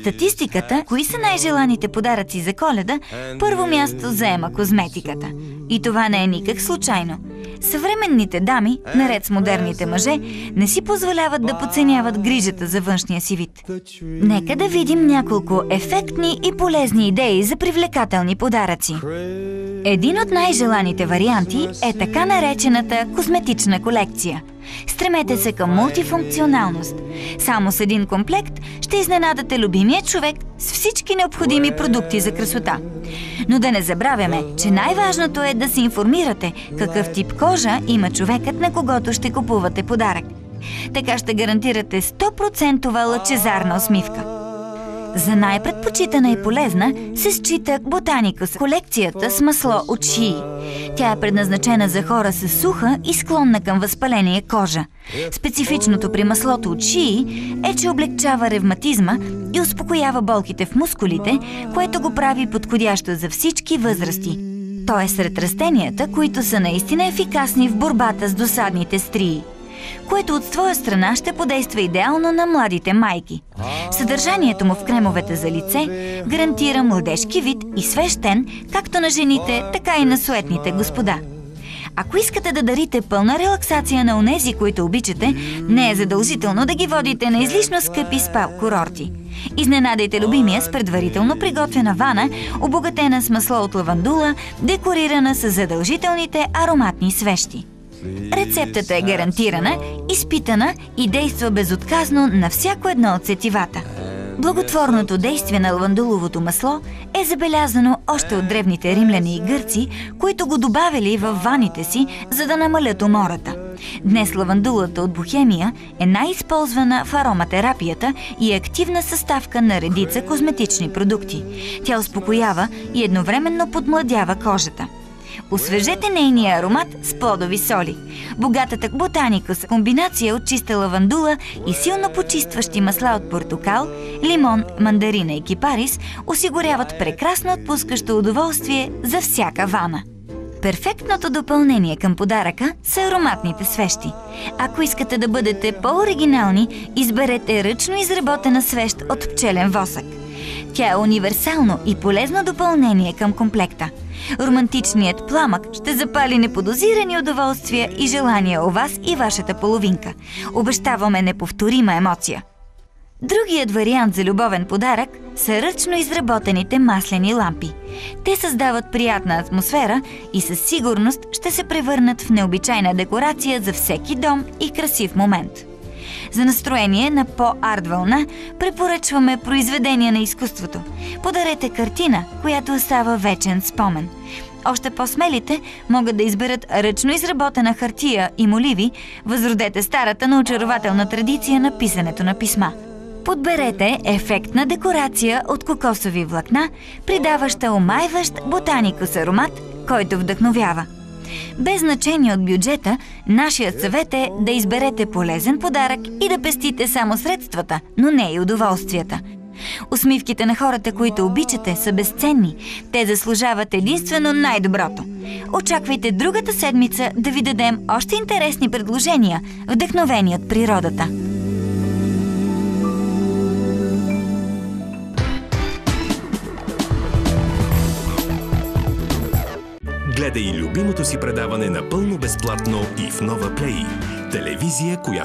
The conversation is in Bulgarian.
статистиката, кои са най-желаните подаръци за Коледа, първо място заема козметиката. И това не е никак случайно. Съвременните дами, наред с модерните мъже, не си позволяват да подценяват грижата за външния си вид. Нека да видим няколко ефектни и полезни идеи за привлекателни подаръци. Един от най-желаните варианти е така наречената козметична колекция. Стремете се към мултифункционалност. Само с един комплект ще изненадате любимия човек с всички необходими продукти за красота. Но да не забравяме, че най-важното е да се информирате какъв тип кожа има човекът, на когото ще купувате подарък. Така ще гарантирате 100% лъчезарна усмивка. За най-предпочитана и полезна се счита Botanicus колекцията с масло от шии. Тя е предназначена за хора с суха и склонна към възпаление кожа. Специфичното при маслото от шии е, че облегчава ревматизма и успокоява болките в мускулите, което го прави подходящо за всички възрасти. То е сред растенията, които са наистина ефикасни в борбата с досадните стрии, което от своя страна ще подейства идеално на младите майки. Съдържанието му в кремовете за лице гарантира младежки вид и свеж тен, както на жените, така и на суетните господа. Ако искате да дарите пълна релаксация на онези, които обичате, не е задължително да ги водите на излишно скъпи спа-курорти. Изненадайте любимия с предварително приготвена вана, обогатена с масло от лавандула, декорирана с задължителните ароматни свещи. Рецептата е гарантирана, изпитана и действа безотказно на всяко едно от сетивата. Благотворното действие на лавандуловото масло е забелязано още от древните римляни и гърци, които го добавили във ваните си, за да намалят умората. Днес лавандулата от Бохемия е най-използвана в ароматерапията и е активна съставка на редица козметични продукти. Тя успокоява и едновременно подмладява кожата. Освежете нейния аромат с плодови соли. Богатата Botanicus комбинация от чиста лавандула и силно почистващи масла от портокал, лимон, мандарина и кипарис осигуряват прекрасно отпускащо удоволствие за всяка вана. Перфектното допълнение към подаръка са ароматните свещи. Ако искате да бъдете по-оригинални, изберете ръчно изработена свещ от пчелен восък. Тя е универсално и полезно допълнение към комплекта. Романтичният пламък ще запали неподозирани удоволствия и желания у вас и вашата половинка. Обещаваме неповторима емоция. Другият вариант за любовен подарък са ръчно изработените маслени лампи. Те създават приятна атмосфера и със сигурност ще се превърнат в необичайна декорация за всеки дом и красив момент. За настроение на по-арт вълна препоръчваме произведения на изкуството. Подарете картина, която остава вечен спомен. Още по-смелите могат да изберат ръчно изработена хартия и моливи, възродете старата, но очарователна традиция на писането на писма. Подберете ефектна декорация от кокосови влакна, придаваща омайващ Botanicus аромат, който вдъхновява. Без значение от бюджета, нашият съвет е да изберете полезен подарък и да пестите само средствата, но не и удоволствията. Усмивките на хората, които обичате, са безценни. Те заслужават единствено най-доброто. Очаквайте другата седмица да ви дадем още интересни предложения, вдъхновени от природата. Гледай любимото си предаване напълно безплатно и в Нова Плей. Телевизия, която